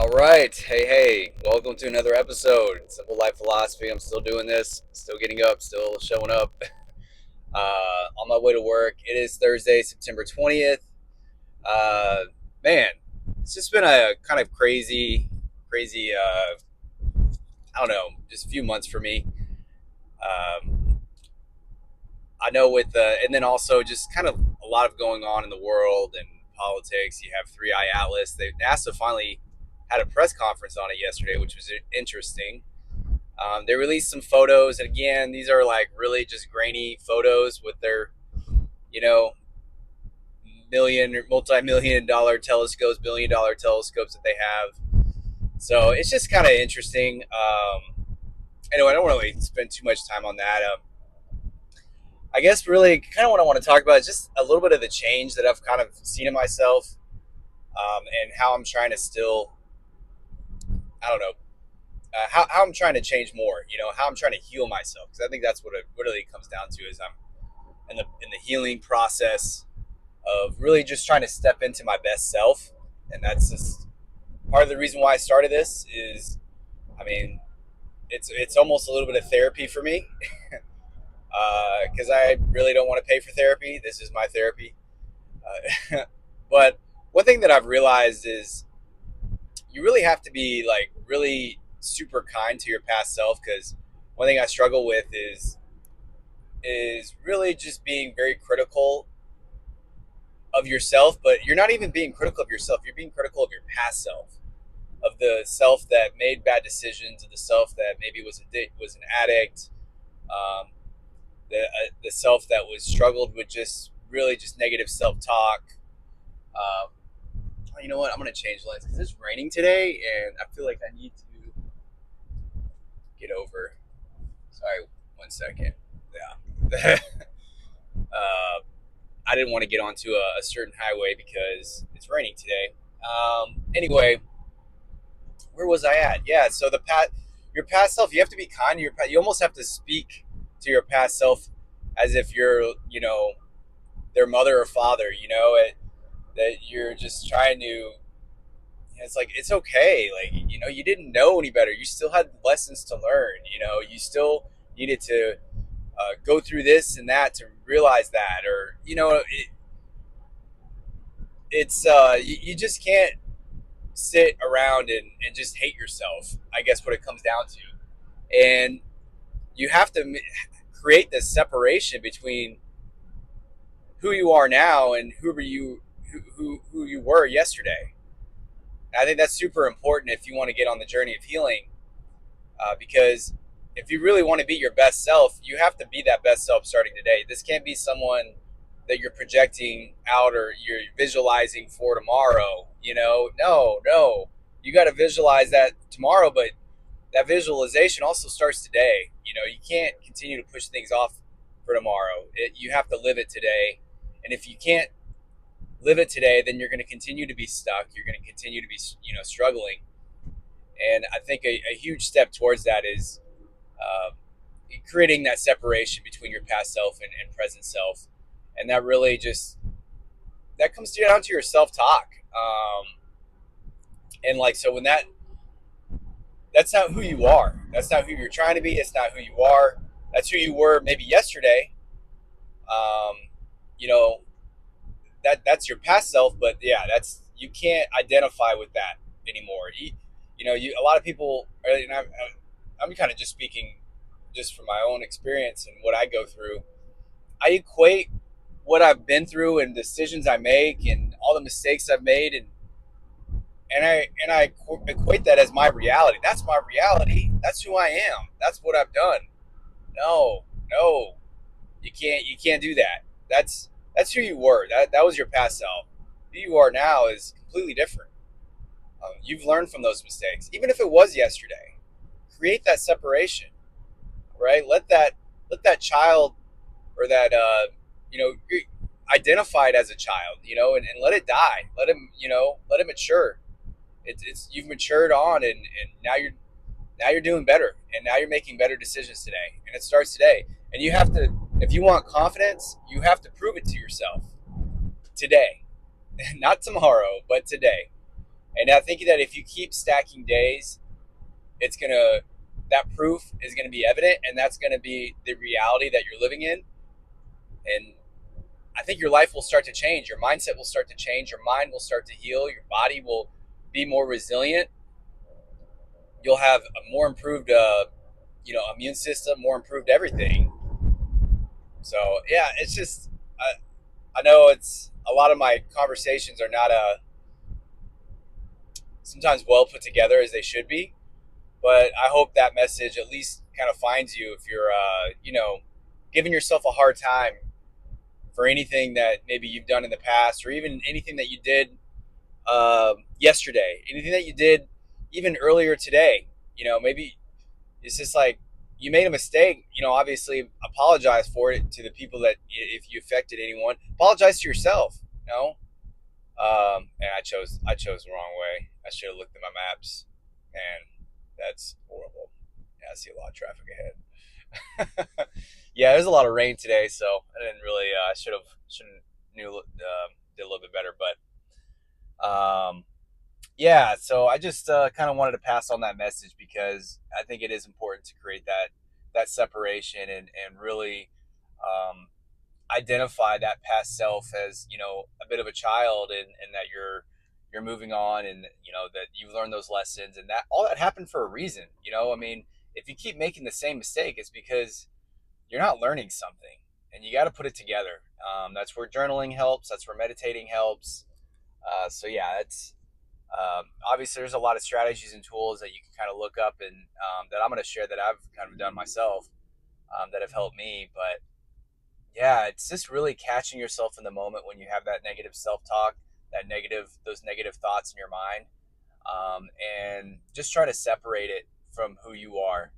All right. Hey. Welcome to another episode. Simple Life Philosophy. I'm still doing this, still getting up, still showing up. On my way to work. It is Thursday, September 20th. Uh, man, it's just been a kind of crazy, I don't know, just a few months for me. Um, I know and then also just kind of a lot of going on in the world and politics. You have 3i Atlas. NASA finally had a press conference on it yesterday, which was interesting. They released some photos, and again, these are like really just grainy photos with their, you know, million or multi-million dollar telescopes, $1 billion telescopes that they have. So it's just kind of interesting. Anyway, I don't really spend too much time on that. I guess really kind of what I want to talk about is just a little bit of the change that I've kind of seen in myself, and how I'm trying to still, I don't know, how I'm trying to change more. How I'm trying to heal myself, because I think that's what it really comes down to. Is I'm in the healing process of really just trying to step into my best self, and that's just part of the reason why I started this. Is, I mean, it's almost a little bit of therapy for me, because I really don't want to pay for therapy. This is my therapy. But one thing that I've realized is you really have to be like really super kind to your past self, because one thing I struggle with is really just being very critical of yourself, but you're not even being critical of yourself. You're being critical of your past self, of the self that made bad decisions, of the self that maybe was an addict, um, the self that was struggled with just really just negative self talk. Um, you know what? I'm gonna change lens because it's raining today, and I feel like I need to get over. Sorry, 1 second. Yeah. I didn't want to get onto a certain highway because it's raining today. Anyway, where was I at? Yeah, so your past self, you have to be kind to your past. You almost have to speak to your past self as if you're, their mother or father. That you're just trying to. It's like it's okay. Like you didn't know any better. You still had lessons to learn. You still needed to go through this and that to realize that, or it's you just can't sit around and just hate yourself. I guess what it comes down to, and you have to create this separation between who you are now and who you were yesterday. And I think that's super important if you want to get on the journey of healing, because if you really want to be your best self, you have to be that best self starting today. This can't be someone that you're projecting out or you're visualizing for tomorrow. No. You got to visualize that tomorrow, but that visualization also starts today. You can't continue to push things off for tomorrow. You have to live it today. And if you can't live it today, then you're going to continue to be stuck. You're going to continue to be, struggling. And I think a huge step towards that is uh, creating that separation between your past self and present self. And that really just, that comes down to your self-talk. And like, so when that's not who you are. That's not who you're trying to be. It's not who you are. That's who you were maybe yesterday. Um, you know, that's your past self, but yeah, you can't identify with that anymore. A lot of people, and I'm kind of just speaking just from my own experience and what I go through. I equate what I've been through and decisions I make and all the mistakes I've made, and I equate that as my reality. That's my reality. That's who I am. That's what I've done. No, you can't do that. That's who you were. That was your past self. Who you are now is completely different. You've learned from those mistakes, even if it was yesterday. Create that separation, right? Let that child, or that identified as a child, and let it die. Let it mature. It's you've matured on, and now you're doing better, and now you're making better decisions today, and it starts today. And you have to, if you want confidence, you have to prove it to yourself today, not tomorrow, but today. And I think that if you keep stacking days, it's gonna that proof is gonna be evident, and that's gonna be the reality that you're living in. And I think your life will start to change. Your mindset will start to change. Your mind will start to heal. Your body will be more resilient. You'll have a more improved, immune system, more improved everything. So yeah, it's just I know it's a lot of my conversations are not sometimes well put together as they should be, but I hope that message at least kind of finds you if you're giving yourself a hard time for anything that maybe you've done in the past, or even anything that you did yesterday, anything that you did even earlier today. Maybe it's just like you made a mistake. Obviously apologize for it to the people that, if you affected anyone, apologize to yourself. And I chose the wrong way. I should have looked at my maps, and that's horrible. Yeah, I see a lot of traffic ahead. Yeah, there's a lot of rain today, so I didn't really. I shouldn't knew did a little bit better, but yeah. So I just kind of wanted to pass on that message, because I think it is important to create that separation, and really um, identify that past self as a bit of a child, and that you're moving on, and that you've learned those lessons, and that all that happened for a reason. I mean, if you keep making the same mistake, it's because you're not learning something, and you got to put it together. That's where journaling helps. That's where meditating helps. So yeah, it's obviously there's a lot of strategies and tools that you can kind of look up, and that I'm going to share that I've kind of done myself, that have helped me. But yeah, it's just really catching yourself in the moment when you have that negative self-talk, those negative thoughts in your mind, and just try to separate it from who you are,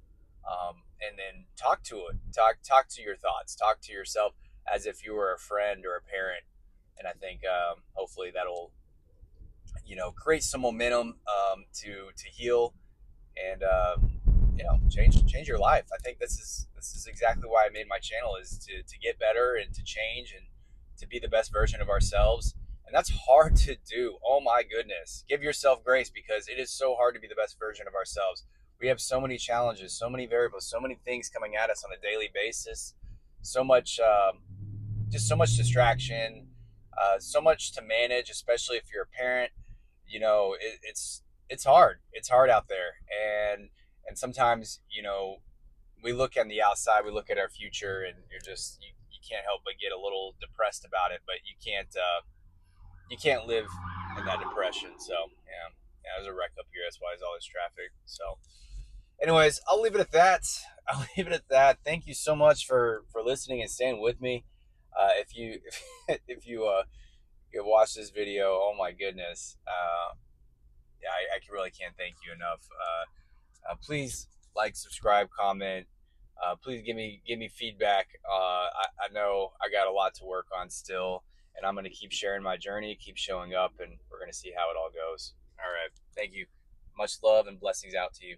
and then talk to it. Talk to your thoughts. Talk to yourself as if you were a friend or a parent. And I think hopefully that'll create some momentum, to heal, and change your life. I think this is exactly why I made my channel, is to get better and to change and to be the best version of ourselves. And that's hard to do. Oh my goodness. Give yourself grace, because it is so hard to be the best version of ourselves. We have so many challenges, so many variables, so many things coming at us on a daily basis. So much, just so much distraction, so much to manage, especially if you're a parent. It's hard. It's hard out there, and sometimes we look on the outside, we look at our future, and you can't help but get a little depressed about it. But you can't live in that depression. So yeah, there's a wreck up here. That's why there's all this traffic. So, anyways, I'll leave it at that. I'll leave it at that. Thank you so much for listening and staying with me. If you you watch this video, oh my goodness, yeah, I really can't thank you enough. Please like, subscribe, comment. Please give me feedback. I know I got a lot to work on still, and I'm gonna keep sharing my journey, keep showing up, and we're gonna see how it all goes. All right, thank you. Much love and blessings out to you.